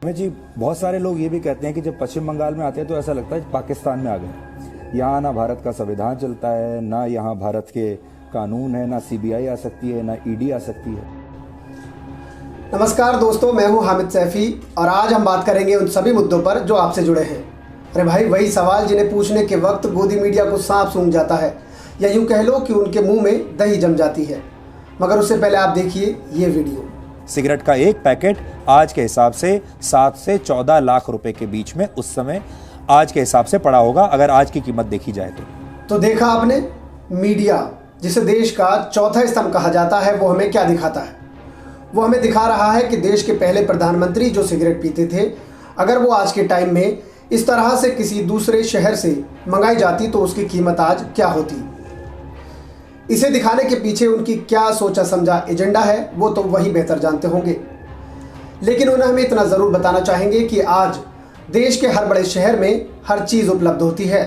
हमें जी बहुत सारे लोग ये भी कहते हैं कि जब पश्चिम बंगाल में आते हैं तो ऐसा लगता है पाकिस्तान में आ गए। यहाँ ना भारत का संविधान चलता है, ना यहाँ भारत के कानून है, ना सीबीआई आ सकती है, ना ईडी आ सकती है। नमस्कार दोस्तों, मैं हूं हामिद सैफी और आज हम बात करेंगे उन सभी मुद्दों पर जो आपसे जुड़े हैं। अरे भाई, वही सवाल जिन्हें पूछने के वक्त गोदी मीडिया को सांप सूंघ जाता है, या यूं कह लो कि उनके मुंह में दही जम जाती है। मगर उससे पहले आप देखिए ये वीडियो। सिगरेट का एक पैकेट आज के हिसाब से 7 से 14 लाख रुपए के बीच में उस समय आज के हिसाब से पड़ा होगा, अगर आज की कीमत देखी जाए तो देखा आपने, मीडिया जिसे देश का चौथा स्तंभ कहा जाता है वो हमें क्या दिखाता है? वो हमें दिखा रहा है कि देश के पहले प्रधानमंत्री जो सिगरेट पीते थे, अगर वो आज के टाइम में इस तरह से किसी दूसरे शहर से मंगाई जाती तो उसकी कीमत आज क्या होती। इसे दिखाने के पीछे उनकी क्या सोचा समझा एजेंडा है वो तो वही बेहतर जानते होंगे, लेकिन उन्हें हमें इतना ज़रूर बताना चाहेंगे कि आज देश के हर बड़े शहर में हर चीज़ उपलब्ध होती है।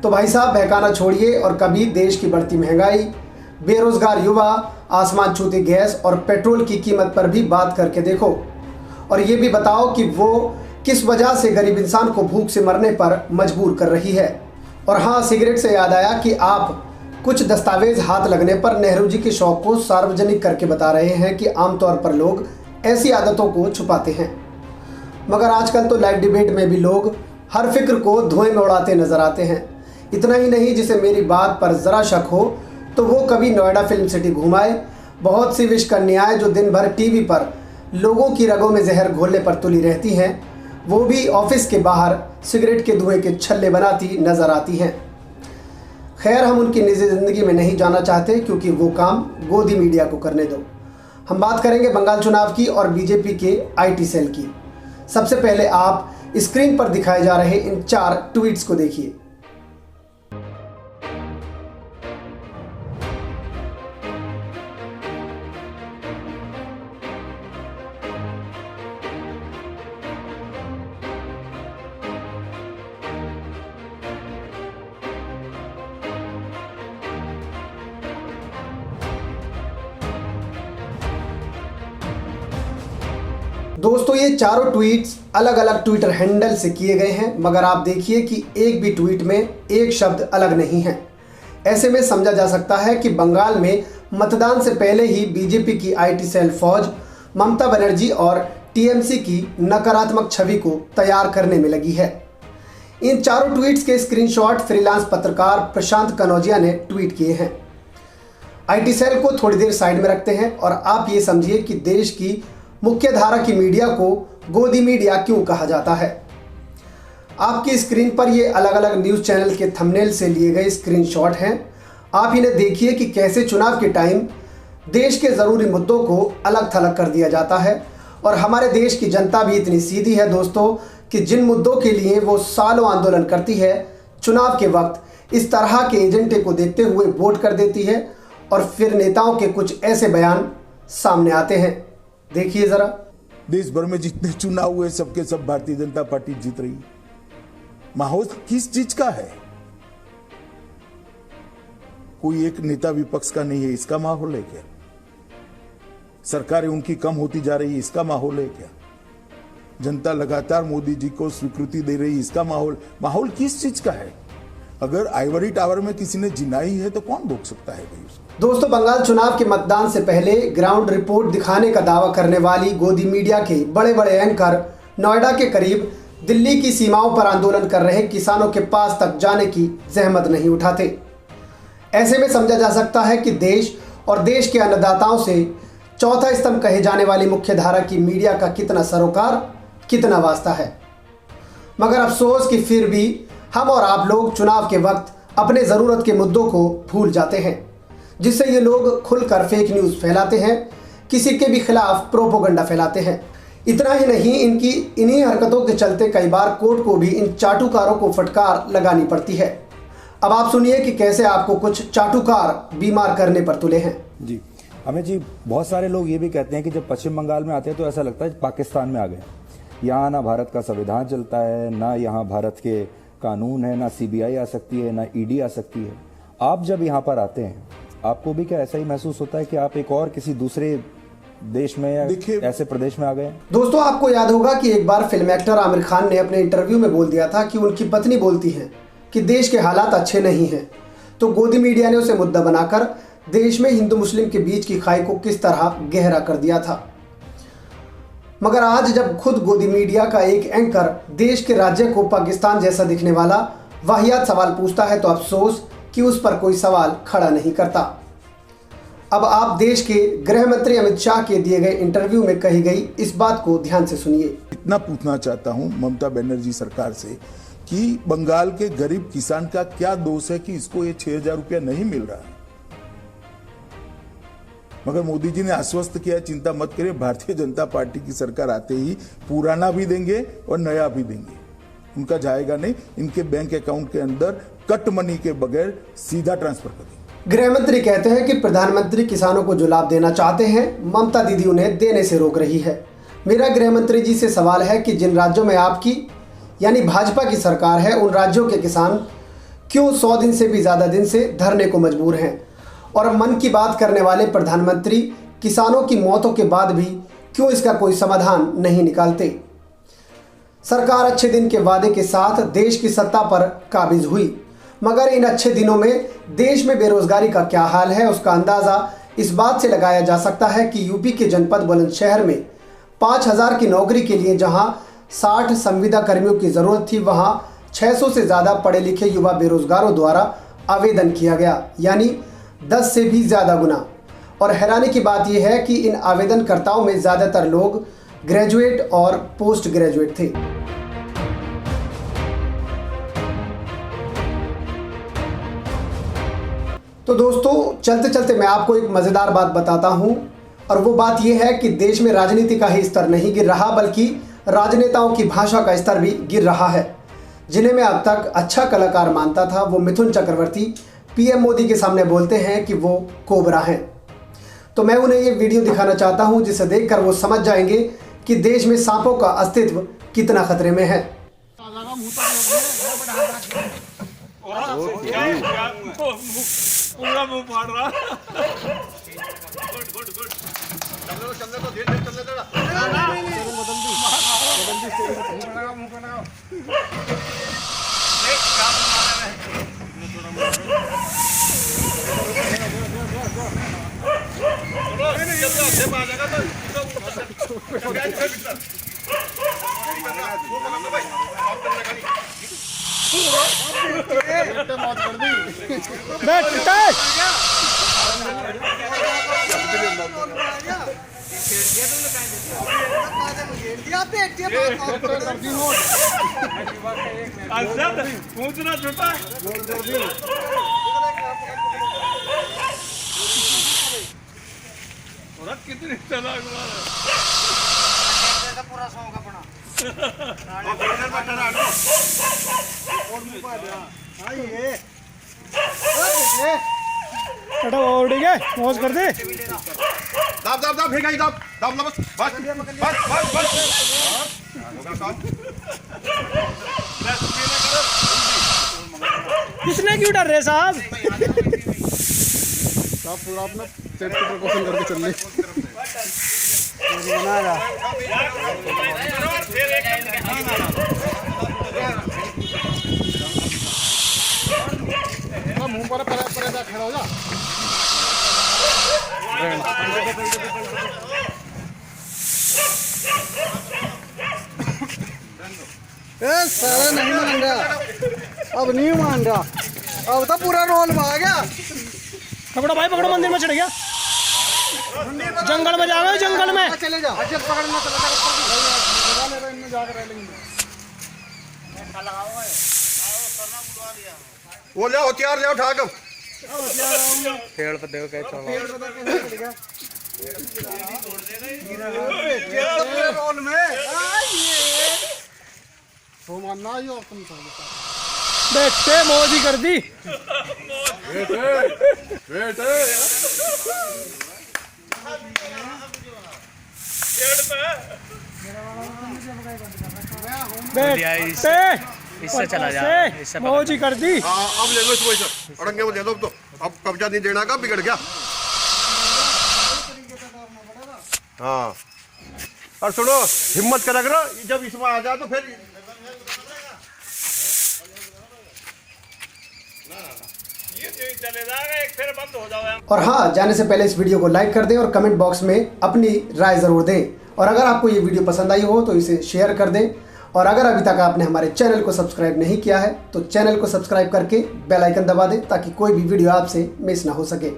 तो भाई साहब, बहकाना छोड़िए और कभी देश की बढ़ती महंगाई, बेरोजगार युवा, आसमान छूती गैस और पेट्रोल की कीमत पर भी बात करके देखो, और ये भी बताओ कि वो किस वजह से गरीब इंसान को भूख से मरने पर मजबूर कर रही है। और हाँ, सिगरेट से याद आया कि आप कुछ दस्तावेज हाथ लगने पर नेहरू जी के शौक को सार्वजनिक करके बता रहे हैं कि आमतौर पर लोग ऐसी आदतों को छुपाते हैं, मगर आजकल तो लाइव डिबेट में भी लोग हर फिक्र को धुएं में उड़ाते नजर आते हैं। इतना ही नहीं, जिसे मेरी बात पर ज़रा शक हो तो वो कभी नोएडा फिल्म सिटी घुमाए। बहुत सी विश कन्याएं जो दिन भर टीवी पर लोगों की रगों में जहर घोलने पर तुली रहती हैं, वो भी ऑफिस के बाहर सिगरेट के धुएं के छल्ले बनाती नजर आती हैं। खैर, हम उनकी निजी ज़िंदगी में नहीं जाना चाहते क्योंकि वो काम गोदी मीडिया को करने दो। हम बात करेंगे बंगाल चुनाव की और बीजेपी के आईटी सेल की। सबसे पहले आप स्क्रीन पर दिखाए जा रहे इन 4 ट्वीट्स को देखिए। दोस्तों, ये चारों ट्वीट्स अलग अलग ट्विटर हैंडल से किए गए हैं, मगर आप देखिए कि एक भी ट्वीट में एक शब्द अलग नहीं है। ऐसे में समझा जा सकता है कि बंगाल में मतदान से पहले ही बीजेपी की आईटी सेल फौज ममता बनर्जी और टीएमसी की नकारात्मक छवि को तैयार करने में लगी है। इन चारों ट्वीट्स के स्क्रीनशॉट फ्रीलांस पत्रकार प्रशांत कनौजिया ने ट्वीट किए हैं। आईटी सेल को थोड़ी देर साइड में रखते हैं और आप ये समझिए कि देश की मुख्य धारा की मीडिया को गोदी मीडिया क्यों कहा जाता है। आपकी स्क्रीन पर ये अलग अलग न्यूज़ चैनल के थंबनेल से लिए गए स्क्रीनशॉट हैं। आप इन्हें देखिए कि कैसे चुनाव के टाइम देश के ज़रूरी मुद्दों को अलग थलग कर दिया जाता है। और हमारे देश की जनता भी इतनी सीधी है दोस्तों कि जिन मुद्दों के लिए वो सालों आंदोलन करती है, चुनाव के वक्त इस तरह के एजेंडे को देखते हुए वोट कर देती है और फिर नेताओं के कुछ ऐसे बयान सामने आते हैं। देखिए जरा। देश भर में जितने चुनाव हुए सबके सब भारतीय जनता पार्टी जीत रही। माहौल किस चीज का है? कोई एक नेता विपक्ष का नहीं है, इसका माहौल है क्या? सरकारें उनकी कम होती जा रही है, इसका माहौल है क्या? जनता लगातार मोदी जी को स्वीकृति दे रही है, इसका माहौल किस चीज का है? अगर आइवरी टावर में किसी ने जिनाई है तो कौन रोक सकता है भाई उसको? दोस्तों, बंगाल चुनाव के मतदान से पहले ग्राउंड रिपोर्ट दिखाने का दावा करने वाली गोदी मीडिया के बड़े बड़े एंकर नोएडा के करीब दिल्ली की सीमाओं पर आंदोलन कर रहे किसानों के पास तक जाने की जहमत नहीं उठाते। ऐसे में समझा जा सकता है कि देश और देश के अन्नदाताओं से चौथा स्तंभ कहे जाने वाली मुख्य धारा की मीडिया का कितना सरोकार, कितना वास्ता है। मगर अफसोस कि फिर भी हम और आप लोग चुनाव के वक्त अपने ज़रूरत के मुद्दों को भूल जाते हैं, जिससे ये लोग खुलकर फेक न्यूज़ फैलाते हैं, किसी के भी खिलाफ प्रोपोगंडा फैलाते हैं। इतना ही नहीं, इनकी इन्हीं हरकतों के चलते कई बार कोर्ट को भी इन चाटुकारों को फटकार लगानी पड़ती है। अब आप सुनिए कि कैसे आपको कुछ चाटुकार बीमार करने पर तुले हैं। जी हमें जी बहुत सारे लोग ये भी कहते हैं कि जब पश्चिम बंगाल में आते हैं तो ऐसा लगता है पाकिस्तान में आ गए। यहाँ ना भारत का संविधान चलता है, ना यहाँ भारत के कानून है, ना सीबीआई आ सकती है, ना ईडी आ सकती है। आप जब यहाँ पर आते हैं आपको भी क्या ऐसा ही महसूस होता है कि आप एक और किसी दूसरे देश में या देखिए- ऐसे प्रदेश में आ गए हैं? दोस्तों, आपको याद होगा कि एक बार फिल्म एक्टर आमिर खान ने अपने इंटरव्यू में बोल दिया था कि उनकी पत्नी बोलती हैं कि देश के हालात अच्छे नहीं हैं, तो गोदी मीडिया ने उसे मुद्दा बनाकर देश में हिंदू मुस्लिम के बीच की खाई को किस तरह गहरा कर दिया था। मगर आज जब खुद गोदी मीडिया का एक एंकर देश के राज्य को पाकिस्तान जैसा दिखने वाला वाहियात सवाल पूछता है तो अफसोस कि उस पर कोई सवाल खड़ा नहीं करता। अब आप देश के गृह मंत्री अमित शाह के दिए गए इंटरव्यू में कही गई इस बात को ध्यान से सुनिए। इतना पूछना चाहता हूं ममता बनर्जी सरकार से कि बंगाल के गरीब किसान का क्या दोष है कि इसको ये 6,000 रुपया नहीं मिल रहा है। मगर मोदी जी ने आश्वस्त किया, चिंता मत करिए, भारतीय जनता पार्टी की सरकार आते ही पुराना भी देंगे और नया भी देंगे, उनका जाएगा नहीं। इनके बैंक अकाउंट के अंदर कट मनी के बगैर सीधा ट्रांसफर कर देंगे। गृह मंत्री कहते हैं कि प्रधानमंत्री किसानों को जो लाभ देना चाहते हैं ममता दीदी उन्हें देने से रोक रही है। मेरा गृह मंत्री जी से सवाल है कि जिन राज्यों में आपकी यानी भाजपा की सरकार है उन राज्यों के किसान क्यों 100 दिन से भी ज़्यादा दिन से धरने को मजबूर हैं, और मन की बात करने वाले प्रधानमंत्री किसानों की मौतों के बाद भी क्यों इसका कोई समाधान नहीं निकालते। सरकार अच्छे दिन के वादे के साथ देश की सत्ता पर काबिज हुई, मगर इन अच्छे दिनों में देश में बेरोजगारी का क्या हाल है उसका अंदाज़ा इस बात से लगाया जा सकता है कि यूपी के जनपद बुलंदशहर में 5,000 की नौकरी के लिए जहां 60 संविदा कर्मियों की ज़रूरत थी, वहां 600 से ज़्यादा पढ़े लिखे युवा बेरोजगारों द्वारा आवेदन किया गया, यानी 10 से भी ज़्यादा गुना। और हैरानी की बात यह है कि इन आवेदनकर्ताओं में ज़्यादातर लोग ग्रेजुएट और पोस्ट ग्रेजुएट थे। तो दोस्तों, चलते चलते मैं आपको एक मज़ेदार बात बताता हूं, और वो बात यह है कि देश में राजनीति का ही स्तर नहीं गिर रहा बल्कि राजनेताओं की भाषा का स्तर भी गिर रहा है। जिन्हें मैं अब तक अच्छा कलाकार मानता था वो मिथुन चक्रवर्ती पीएम मोदी के सामने बोलते हैं कि वो कोबरा हैं। तो मैं उन्हें ये वीडियो दिखाना चाहता हूं जिसे देखकर वो समझ जाएंगे कि देश में सांपों का अस्तित्व कितना खतरे में है। पूरा मुंह फाड़ रहा। पूछना छोटा कितनी चालाक पूरा सौंग अपना मौज कर दे। दाब दाब दाब फेंका दाब दाब बस बस बस बस किसने क्यों डर रहे साहब? आप पूरा अपना सेफ्टी प्रिकॉशन करके चल ले। बना रहा मुंह पर परे खड़ा हो जा। सारा नहीं मान रहा, अब नहीं मान रहा, अब तो पूरा रोल में आ गया। पकड़ो भाई पकड़ो, मंदिर में चढ़ गया, जंगल में जा गए, जंगल में चले जा। अच्छा पकड़ना चला जाकर वो ले हथियार ले उठा कर पेड़ पे देखो कैसे रोल में तो मानना ही और तुम बेटे मौज ही कर दी। बेटे इससे चला जा, इससे मौज ही कर दी। अब ले लो इसको, इसे अड़ंगे वो दे दो। अब तो अब कब्जा नहीं देना का बिगड़ गया। हाँ और सुनो हिम्मत करा करो, जब इसमें आ जाए तो फिर और हाँ, जाने से पहले इस वीडियो को लाइक कर दें और कमेंट बॉक्स में अपनी राय ज़रूर दें। और अगर आपको ये वीडियो पसंद आई हो तो इसे शेयर कर दें। और अगर अभी तक आपने हमारे चैनल को सब्सक्राइब नहीं किया है तो चैनल को सब्सक्राइब करके बेल आइकन दबा दें ताकि कोई भी वीडियो आपसे मिस ना हो सके।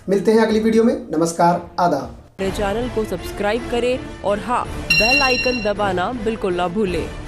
मिलते हैं अगली वीडियो में। नमस्कार, आदाब। मेरे चैनल को सब्सक्राइब करें और हाँ, बेल आइकन दबाना बिल्कुल ना भूलें।